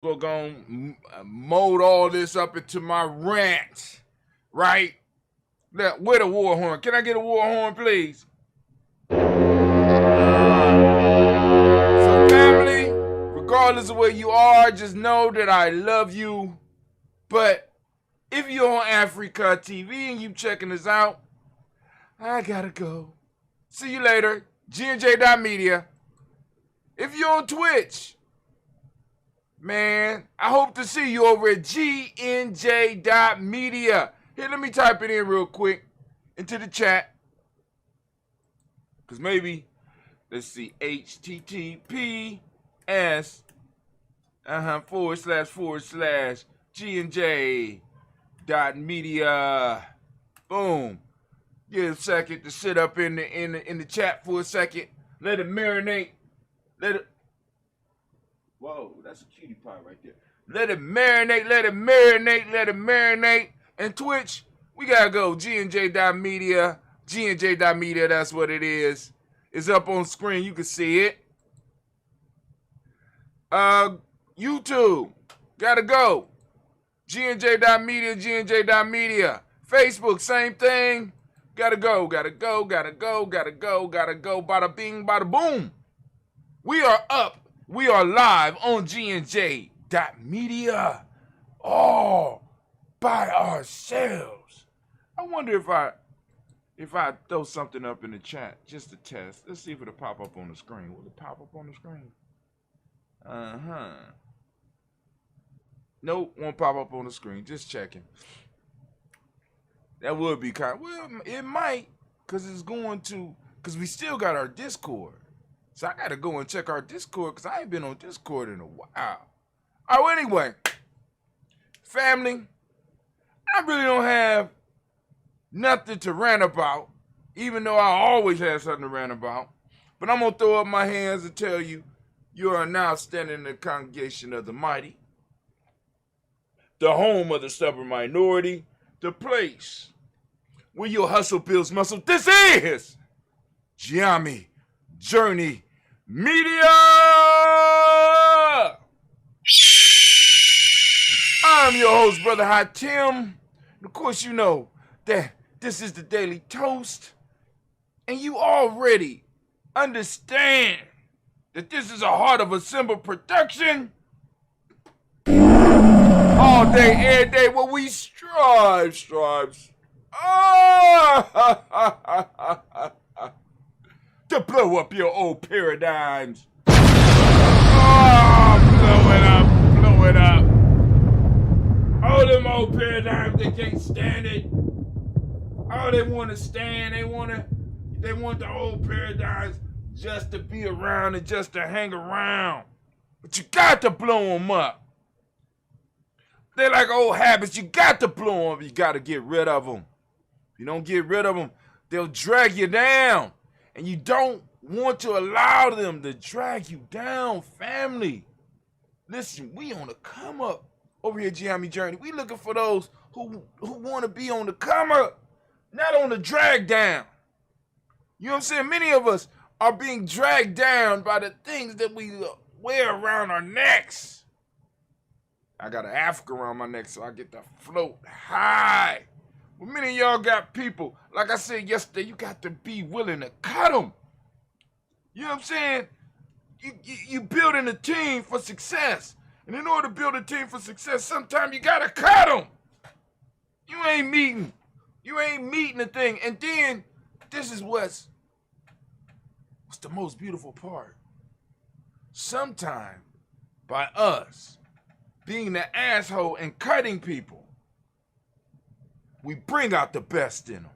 We're going to mold all this up into my rant, right? Where the war horn? Can I get a war horn, please? So, family, regardless of where you are, just know that I love you. But if you're on Africa TV and you checking us out, I gotta go. See you later. GNJ.media. If you're on Twitch, man, I hope to see you over at GNJ.media. Here, let me type it in real quick into the chat. Because maybe, let's see, HTTPS / GNJ.media. Boom. Give a second to sit up in the chat for a second. Let it marinate. Let it. Whoa, that's a cutie pie right there. Let it marinate. Let it marinate. Let it marinate. And Twitch, we gotta go. GNJ.media. GNJ.media. That's what it is. It's up on screen. You can see it. YouTube. Gotta go. GNJ.media. GNJ.media. Facebook, same thing. Gotta go, gotta go, gotta go, gotta go, gotta go. Bada bing, bada boom. We are up. We are live on GNJ.media. All by ourselves. I wonder if I throw something up in the chat just to test. Let's see if it'll pop up on the screen. Will it pop up on the screen? Nope, won't pop up on the screen. Just checking. That would be kind of, well, it might, because we still got our Discord. So I got to go and check our Discord, because I ain't been on Discord in a while. Oh, anyway, family, I really don't have nothing to rant about, even though I always have something to rant about. But I'm going to throw up my hands and tell you, you are now standing in the congregation of the mighty, the home of the stubborn minority, the place where your hustle builds muscle. This is Giami Journey Media. I'm your host, Brother Hot Tim. And of course, you know that this is the Daily Toast. And you already understand that this is a Heart of a Simba production. All day, every day, where we strive to blow up your old paradigms. Blow it up. All them old paradigms, they can't stand it. All they want to stand, they want the old paradigms just to be around and just to hang around. But you got to blow them up. They're like old habits. You got to blow them. You got to get rid of them. If you don't get rid of them, they'll drag you down. And you don't want to allow them to drag you down, family. Listen, we on the come up over here at Giami Journey. We looking for those who want to be on the come up, not on the drag down. You know what I'm saying? Many of us are being dragged down by the things that we wear around our necks. I got an Africa around my neck so I get to float high. Well, many of y'all got people, like I said yesterday, you got to be willing to cut them. You know what I'm saying? You building a team for success. And in order to build a team for success, sometimes you got to cut them. You ain't meeting the thing. And then, this is what's the most beautiful part. Sometimes, by us being the asshole and cutting people, we bring out the best in them.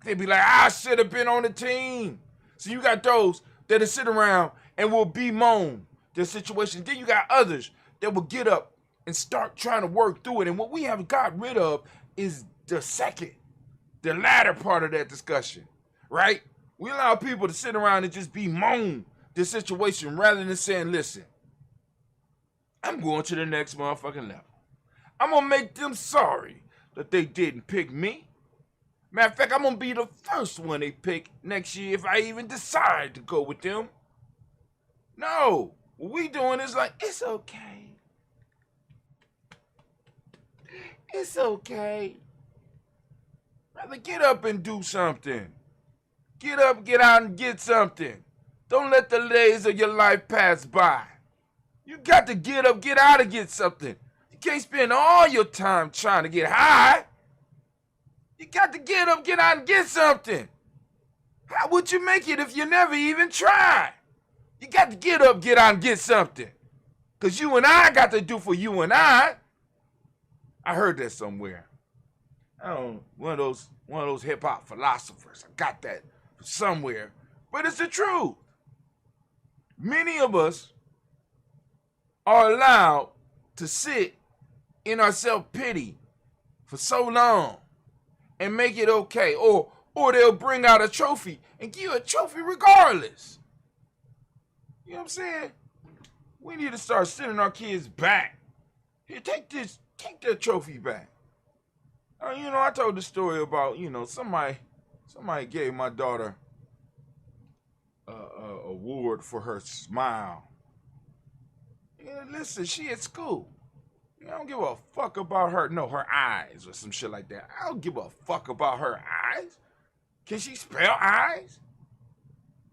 They be like, I should have been on the team. So you got those that'll sit around and will bemoan their situation. Then you got others that will get up and start trying to work through it. And what we have got rid of is the latter part of that discussion, right? We allow people to sit around and just bemoan the situation rather than saying, listen, I'm going to the next motherfucking level. I'm going to make them sorry that they didn't pick me. Matter of fact, I'm going to be the first one they pick next year if I even decide to go with them. No. What we doing is like, it's okay. It's okay. Rather get up and do something. Get up, get out, and get something. Don't let the days of your life pass by. You got to get up, get out, and get something. You can't spend all your time trying to get high. You got to get up, get out, and get something. How would you make it if you never even tried? You got to get up, get out, and get something. Because you and I got to do for you and I. I heard that somewhere. I don't know, one of those hip hop philosophers. I got that somewhere. But it's the truth. Many of us are allowed to sit in our self-pity for so long and make it okay. Or they'll bring out a trophy and give you a trophy regardless. You know what I'm saying? We need to start sending our kids back. Here, take that trophy back. I told the story about, somebody gave my daughter a award for her smile. Yeah, listen, she at school. I don't give a fuck about her eyes or some shit like that. I don't give a fuck about her eyes. Can she spell eyes?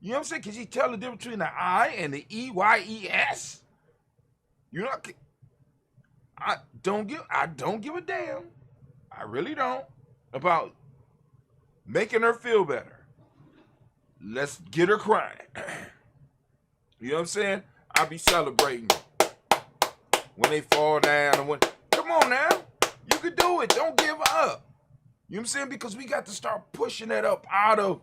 You know what I'm saying? Can she tell the difference between the I and the EYES? I don't give a damn. I really don't about making her feel better. Let's get her crying. You know what I'm saying? I'll be celebrating when they fall down and come on now. You can do it. Don't give up. You know what I'm saying? Because we got to start pushing that up out of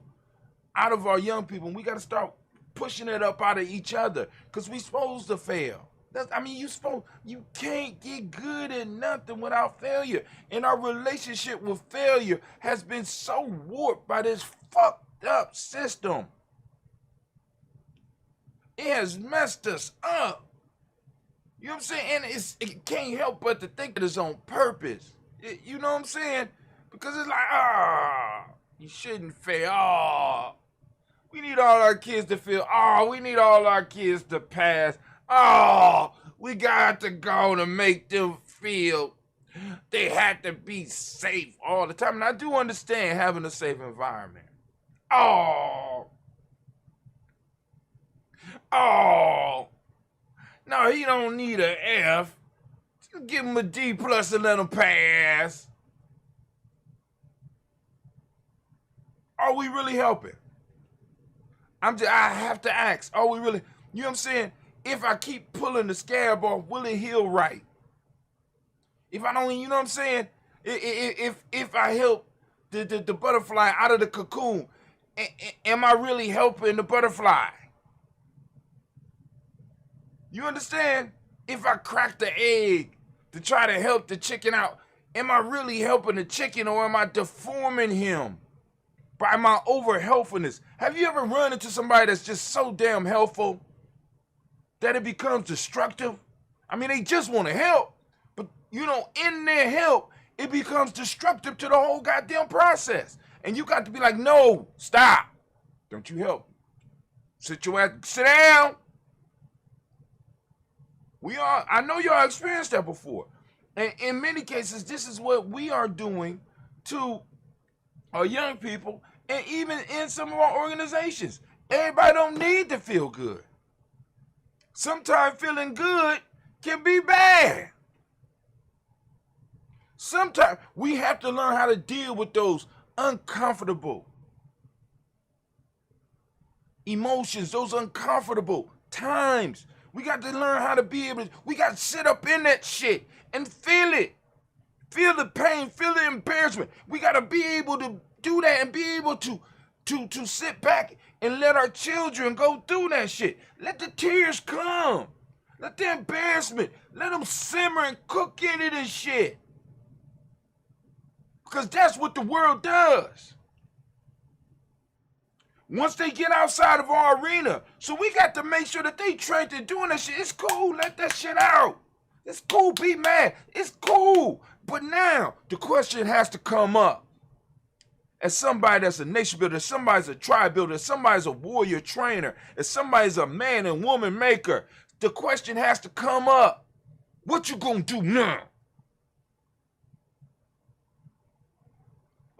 our young people. We got to start pushing it up out of each other. Because we supposed to fail. You can't get good at nothing without failure. And our relationship with failure has been so warped by this fucked up system. It has messed us up. You know what I'm saying? And it can't help but to think it is on purpose. You know what I'm saying? Because it's like, you shouldn't fail. We need all our kids to fail. We need all our kids to pass. We got to go to make them feel they had to be safe all the time. And I do understand having a safe environment. No, he don't need an F. Just give him a D plus and let him pass. Are we really helping? I have to ask, are we really, you know what I'm saying? If I keep pulling the scab off, will it heal right? If I don't, you know what I'm saying? If I help the butterfly out of the cocoon, am I really helping the butterfly? You understand? If I crack the egg to try to help the chicken out, am I really helping the chicken or am I deforming him by my over-helpfulness? Have you ever run into somebody that's just so damn helpful that it becomes destructive? I mean, they just want to help, but in their help, it becomes destructive to the whole goddamn process. And you got to be like, no, stop. Don't you help. Sit down. I know y'all experienced that before. And in many cases, this is what we are doing to our young people and even in some of our organizations. Everybody don't need to feel good. Sometimes feeling good can be bad. Sometimes we have to learn how to deal with those uncomfortable emotions, those uncomfortable times. We got to learn how to be able to, we got to sit up in that shit and feel it. Feel the pain, feel the embarrassment. We got to be able to do that and be able to sit back and let our children go through that shit. Let the tears come. Let the embarrassment, let them simmer and cook into this shit. Because that's what the world does. Once they get outside of our arena. So we got to make sure that they trained to doing that shit. It's cool, let that shit out. It's cool, be mad. It's cool. But now, the question has to come up. As somebody that's a nation builder, as somebody's a tribe builder, as somebody's a warrior trainer, as somebody's a man and woman maker, the question has to come up. What you gonna do now?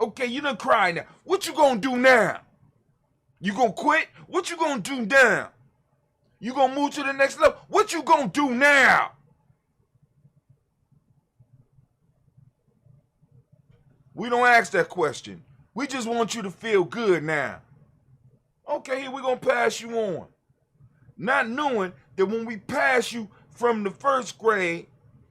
Okay, you done cried now. What you gonna do now? You gonna quit? What you gonna do now? You gonna move to the next level? What you gonna do now? We don't ask that question. We just want you to feel good now. Okay, here we're gonna pass you on. Not knowing that when we pass you from the first grade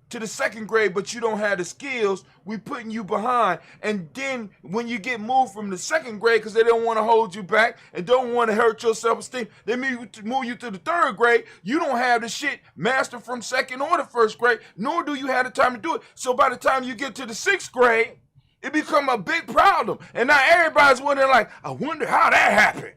to the second grade, but you don't have the skills, we putting you behind. And then when you get moved from the second grade, because they don't want to hold you back and don't want to hurt your self-esteem, they move you to the third grade. You don't have the shit mastered from second or the first grade, nor do you have the time to do it. So by the time you get to the sixth grade, it become a big problem. And now everybody's wondering, like, I wonder how that happened.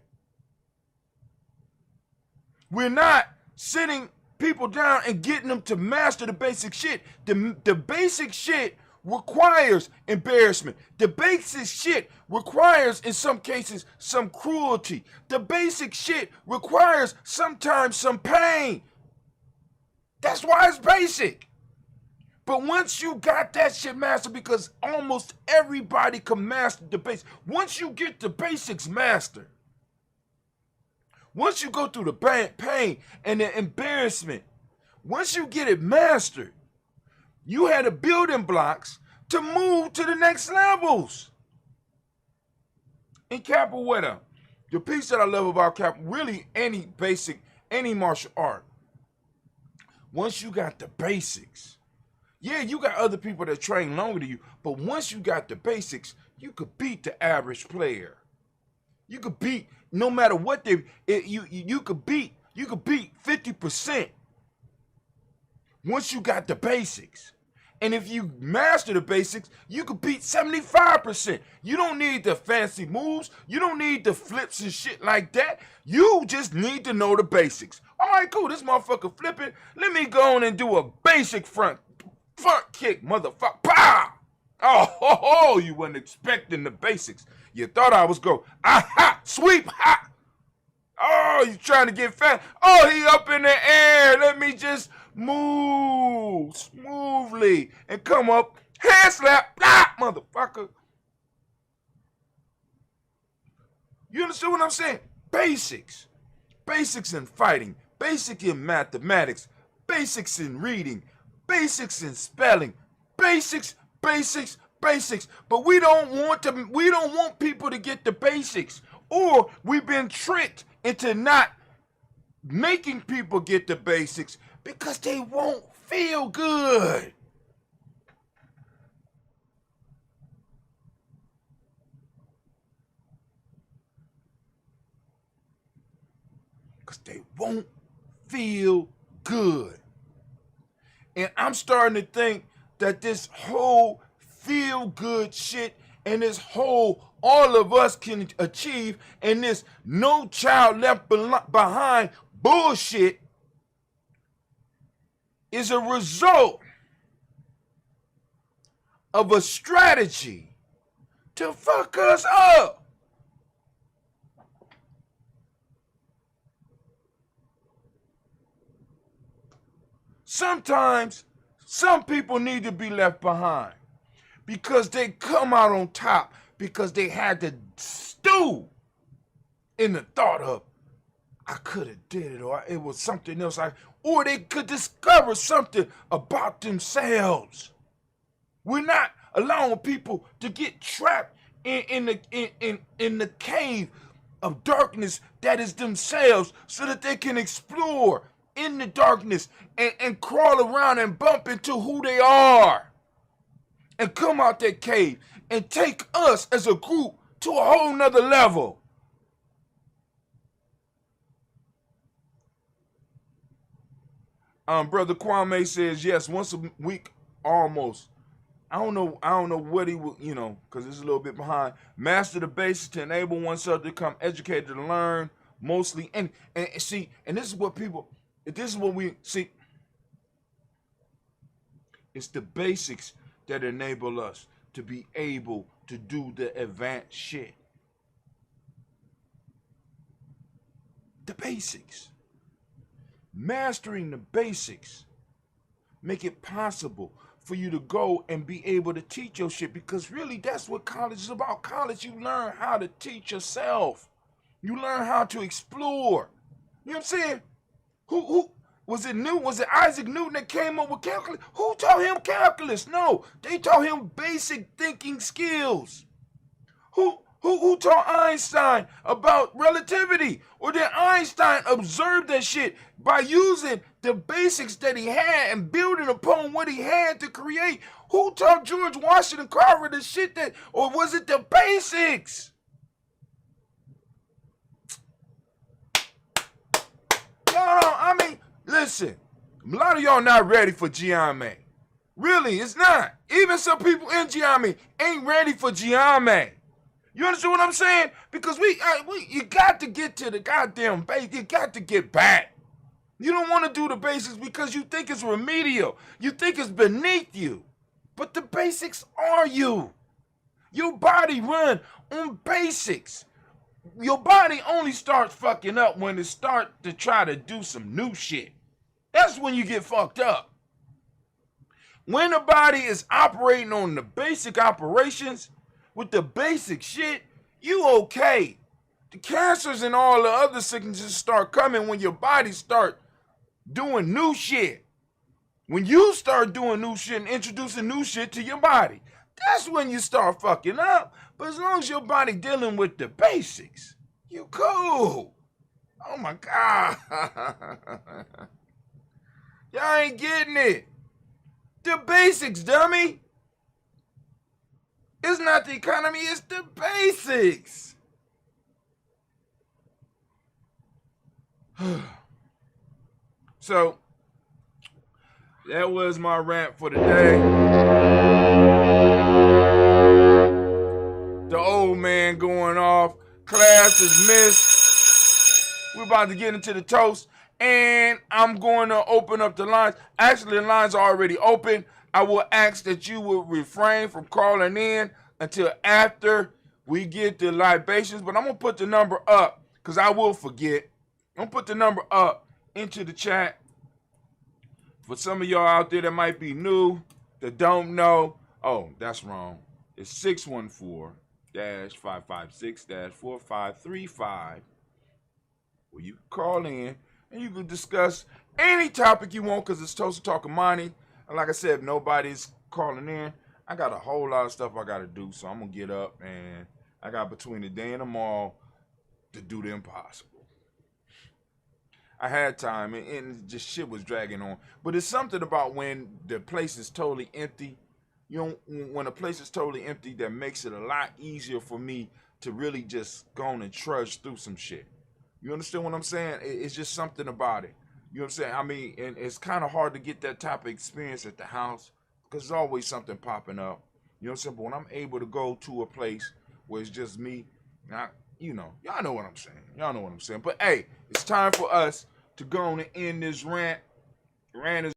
We're not sitting people down and getting them to master the basic shit. The basic shit requires embarrassment. The basic shit requires, in some cases, some cruelty. The basic shit requires sometimes some pain. That's why it's basic. But once you got that shit mastered, because almost everybody can master the basics. Once you get the basics mastered, once you go through the pain and the embarrassment, once you get it mastered, you had the building blocks to move to the next levels. In capoeira, the piece that I love about capoeira, really any martial art, once you got the basics, yeah, you got other people that train longer than you, but once you got the basics, you could beat the average player. You could beat, no matter what you could beat 50% once you got the basics. And if you master the basics, you could beat 75%. You don't need the fancy moves. You don't need the flips and shit like that. You just need to know the basics. All right, cool, this motherfucker flipping. Let me go on and do a basic front kick, motherfucker. Pow! Oh, you wasn't expecting the basics. You thought I was going, aha, sweep, ha. Oh, you trying to get fat. Oh, he up in the air. Let me just move smoothly and come up. Hand slap, blah, motherfucker. You understand what I'm saying? Basics. Basics in fighting. Basic in mathematics. Basics in reading. Basics in spelling. Basics. But we don't want people to get the basics. Or we've been tricked into not making people get the basics because they won't feel good. Because they won't feel good. And I'm starting to think that this whole feel good shit and this whole all of us can achieve and this no child left behind bullshit is a result of a strategy to fuck us up. Sometimes some people need to be left behind because they come out on top because they had to stew in the thought of, I could have did it, or it was something else, or they could discover something about themselves. We're not allowing people to get trapped in the cave of darkness that is themselves so that they can explore in the darkness and crawl around and bump into who they are and come out that cave and take us as a group to a whole nother level. Brother Kwame says yes, once a week almost. I don't know what he will, because it's a little bit behind. Master the basics to enable oneself to become educated to learn mostly. And see, and this is what we see. It's the basics that enable us to be able to do the advanced shit. The basics. Mastering the basics make it possible for you to go and be able to teach your shit, because really that's what college is about. College, you learn how to teach yourself. You learn how to explore. You know what I'm saying? Who was it? Was it Isaac Newton that came up with calculus? Who taught him calculus? No, they taught him basic thinking skills. Who taught Einstein about relativity? Or did Einstein observe that shit by using the basics that he had and building upon what he had to create? Who taught George Washington Carver the shit that, or was it the basics? Listen, a lot of y'all not ready for Giame. Really, it's not. Even some people in Giame ain't ready for Giame. You understand what I'm saying? Because you got to get to the goddamn base. You got to get back. You don't want to do the basics because you think it's remedial. You think it's beneath you. But the basics are you. Your body run on basics. Your body only starts fucking up when it starts to try to do some new shit. That's when you get fucked up. When the body is operating on the basic operations, with the basic shit, you okay. The cancers and all the other sicknesses start coming when your body start doing new shit. When you start doing new shit and introducing new shit to your body, that's when you start fucking up. But as long as your body dealing with the basics, you cool. Oh my God. Y'all ain't getting it. The basics, dummy. It's not the economy, it's the basics. So, that was my rant for today. The old man going off. Class is missed. We're about to get into the toast. And I'm going to open up the lines. Actually, the lines are already open. I will ask that you will refrain from calling in until after we get the libations. But I'm going to put the number up because I will forget. I'm going to put the number up into the chat. For some of y'all out there that might be new, that don't know. Oh, that's wrong. It's 614-556-4535. Well, you can call in and you can discuss any topic you want because it's Toast Talking Money. And like I said, if nobody's calling in, I got a whole lot of stuff I got to do. So I'm going to get up and I got between today and tomorrow to do the impossible. I had time and just shit was dragging on. But it's something about when the place is totally empty. You know, when a place is totally empty, that makes it a lot easier for me to really just go on and trudge through some shit. You understand what I'm saying? It's just something about it. You know what I'm saying? I mean, and it's kind of hard to get that type of experience at the house because there's always something popping up. You know what I'm saying? But when I'm able to go to a place where it's just me, y'all know what I'm saying. Y'all know what I'm saying. But hey, it's time for us to go on and end this rant. Rant is